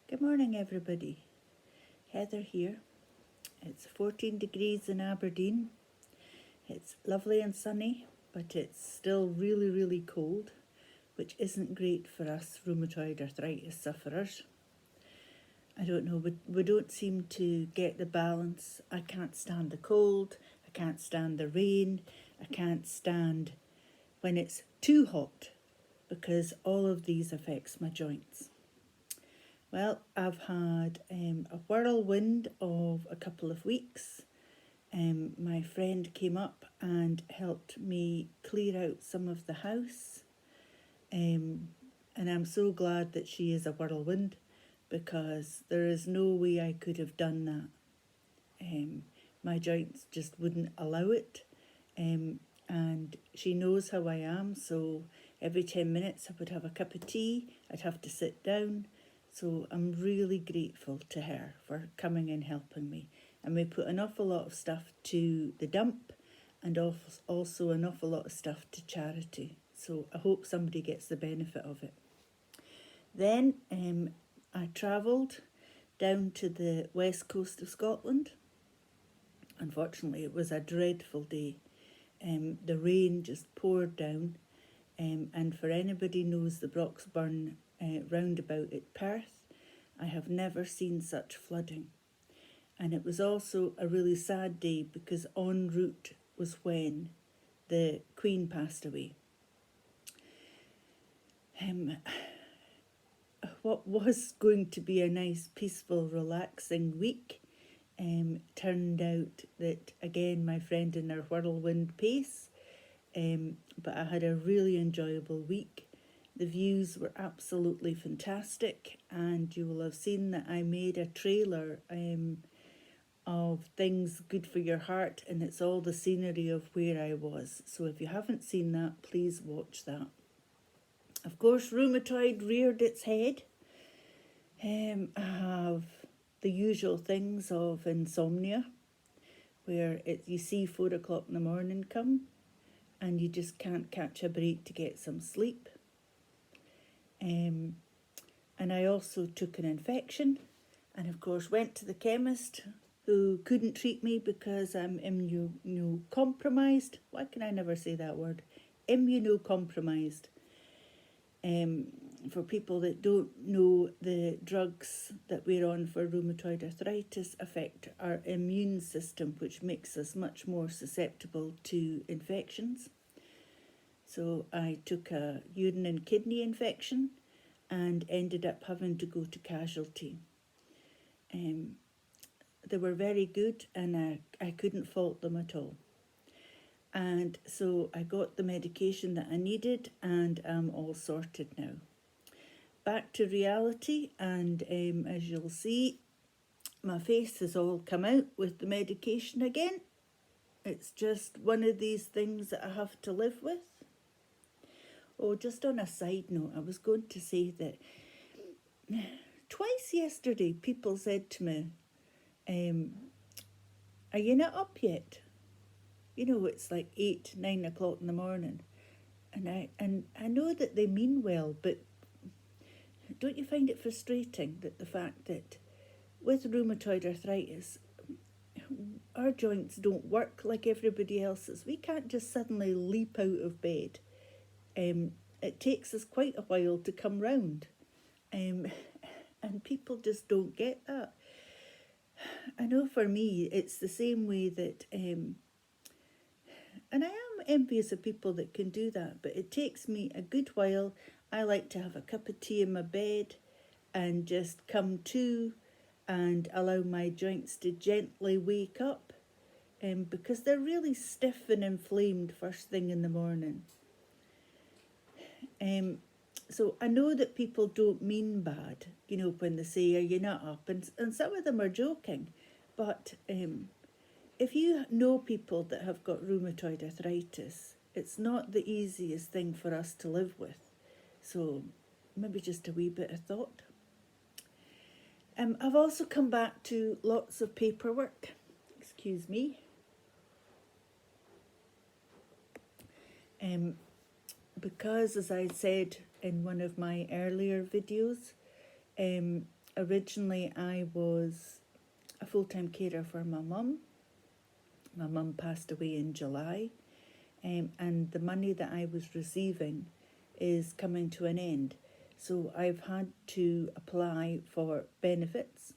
Good morning, everybody. Heather here. It's 14 degrees in Aberdeen. It's lovely and sunny, but it's still really, really cold, which isn't great for us rheumatoid arthritis sufferers. I don't know, we don't seem to get the balance. I can't stand the cold, I can't stand the rain, I can't stand when it's too hot, because all of these affects my joints. Well, I've had a whirlwind of a couple of weeks. My friend came up and helped me clear out some of the house. And I'm so glad that she is a whirlwind, because there is no way I could have done that. My joints just wouldn't allow it. And she knows how I am, so every 10 minutes I would have a cup of tea, I'd have to sit down. So I'm really grateful to her for coming and helping me. And we put an awful lot of stuff to the dump, and also an awful lot of stuff to charity. So I hope somebody gets the benefit of it. Then I travelled down to the west coast of Scotland. Unfortunately, it was a dreadful day. The rain just poured down. And for anybody knows the Broxburn roundabout at Perth, I have never seen such flooding. And it was also a really sad day, because en route was when the Queen passed away. What was going to be a nice, peaceful, relaxing week turned out that, again, my friend in her whirlwind pace. But I had a really enjoyable week. The views were absolutely fantastic, and you will have seen that I made a trailer of things good for your heart, and it's all the scenery of where I was. So if you haven't seen that, please watch that. Of course, rheumatoid reared its head. I have the usual things of insomnia, where you see 4 o'clock in the morning come, and you just can't catch a break to get some sleep. And I also took an infection, and of course went to the chemist, who couldn't treat me because I'm immunocompromised. Why can I never say that word? Immunocompromised. For people that don't know, the drugs that we're on for rheumatoid arthritis affect our immune system, which makes us much more susceptible to infections. So I took a urine and kidney infection and ended up having to go to casualty. They were very good, and I couldn't fault them at all. And so I got the medication that I needed, and I'm all sorted now. Back to reality, and as you'll see, my face has all come out with the medication again. It's just one of these things that I have to live with. Oh, just on a side note, I was going to say that twice yesterday people said to me, are you not up yet? You know, it's like 8, 9 o'clock in the morning. And I know that they mean well, but don't you find it frustrating that the fact that with rheumatoid arthritis, our joints don't work like everybody else's? We can't just suddenly leap out of bed. It takes us quite a while to come round. And people just don't get that. I know for me, it's the same way that, and I am envious of people that can do that, but it takes me a good while. I like to have a cup of tea in my bed and just come to and allow my joints to gently wake up, because they're really stiff and inflamed first thing in the morning. So I know that people don't mean bad, you know, when they say, are you not up? And some of them are joking. But if you know people that have got rheumatoid arthritis, it's not the easiest thing for us to live with. So maybe just a wee bit of thought. I've also come back to lots of paperwork. Excuse me. Because, as I said in one of my earlier videos, Originally, I was a full-time carer for my mum. My mum passed away in July, and the money that I was receiving is coming to an end. So I've had to apply for benefits,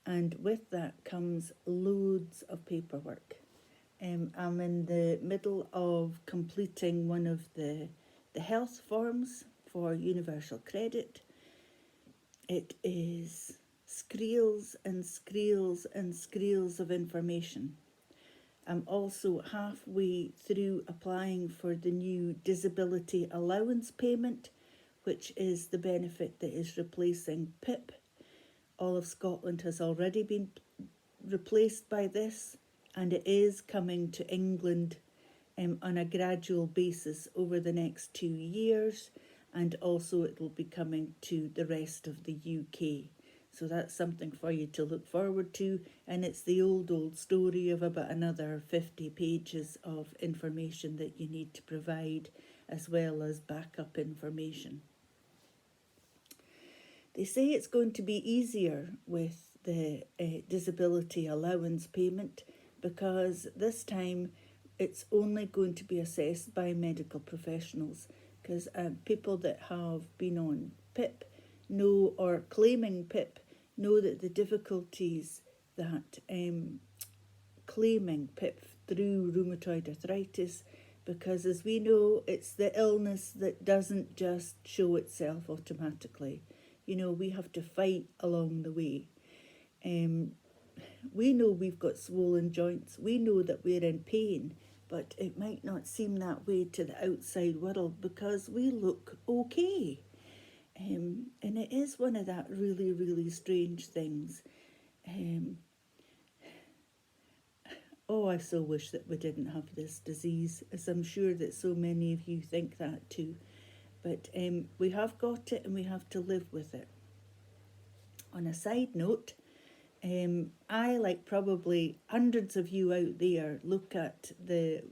and with that comes loads of paperwork. I'm in the middle of completing one of the health forms for universal credit. It is screels and screels and screels of information. I'm also halfway through applying for the new disability allowance payment, which is the benefit that is replacing PIP. All of Scotland has already been replaced by this, and it is coming to England on a gradual basis over the next 2 years, and also it will be coming to the rest of the UK. So that's something for you to look forward to, and it's the old story of about another 50 pages of information that you need to provide, as well as backup information. They say it's going to be easier with the disability allowance payment, because this time it's only going to be assessed by medical professionals, because people that have been on PIP know, or claiming PIP, know that the difficulties that claiming PIP through rheumatoid arthritis, because as we know, it's the illness that doesn't just show itself automatically. You know, we have to fight along the way. We know we've got swollen joints, we know that we're in pain, but it might not seem that way to the outside world because we look okay. And it is one of that really, really strange things. I so wish that we didn't have this disease, as I'm sure that so many of you think that too. But we have got it and we have to live with it. On a side note, I, like probably hundreds of you out there, look at the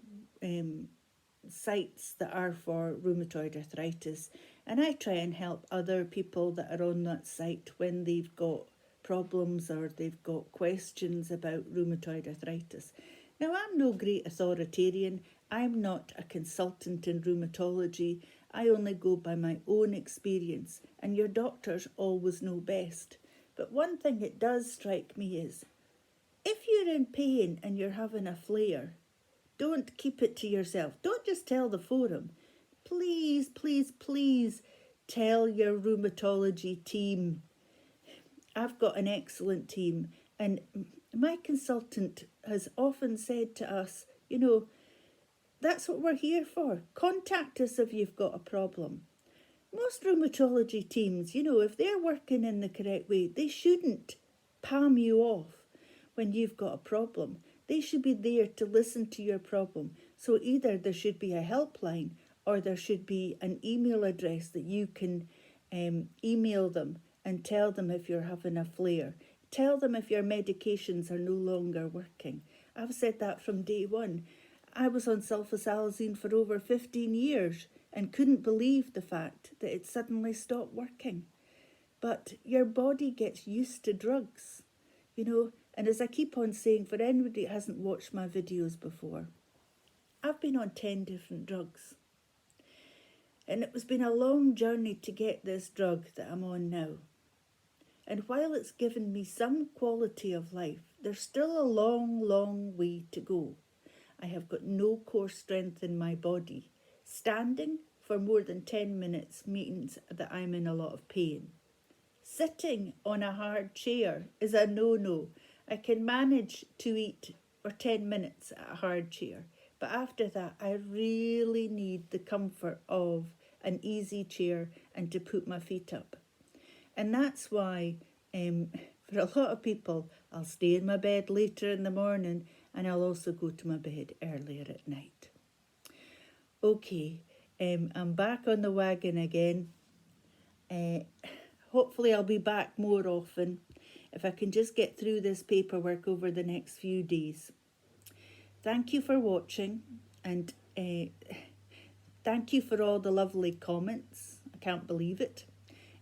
sites that are for rheumatoid arthritis, and I try and help other people that are on that site when they've got problems or they've got questions about rheumatoid arthritis. Now, I'm no great authoritarian. I'm not a consultant in rheumatology. I only go by my own experience, and your doctors always know best. But one thing it does strike me is, if you're in pain and you're having a flare, don't keep it to yourself. Don't just tell the forum. Please, please, please tell your rheumatology team. I've got an excellent team, and my consultant has often said to us, you know, that's what we're here for. Contact us if you've got a problem. Most rheumatology teams, you know, if they're working in the correct way, they shouldn't palm you off when you've got a problem. They should be there to listen to your problem. So either there should be a helpline, or there should be an email address that you can email them and tell them if you're having a flare. Tell them if your medications are no longer working. I've said that from day one. I was on sulfasalazine for over 15 years and couldn't believe the fact that it suddenly stopped working. But your body gets used to drugs, you know. And as I keep on saying, for anybody that hasn't watched my videos before, I've been on 10 different drugs. And it has been a long journey to get this drug that I'm on now. And while it's given me some quality of life, there's still a long, long way to go. I have got no core strength in my body. Standing for more than 10 minutes means that I'm in a lot of pain. Sitting on a hard chair is a no-no. I can manage to eat for 10 minutes at a hard chair, but after that I really need the comfort of an easy chair and to put my feet up. And that's why for a lot of people, I'll stay in my bed later in the morning, and I'll also go to my bed earlier at night. Okay, I'm back on the wagon again. Hopefully I'll be back more often if I can just get through this paperwork over the next few days. Thank you for watching, and thank you for all the lovely comments. I can't believe it.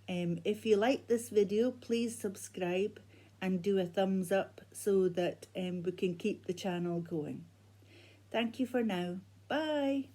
If you like this video, please subscribe and do a thumbs up so that we can keep the channel going. Thank you for now. Bye.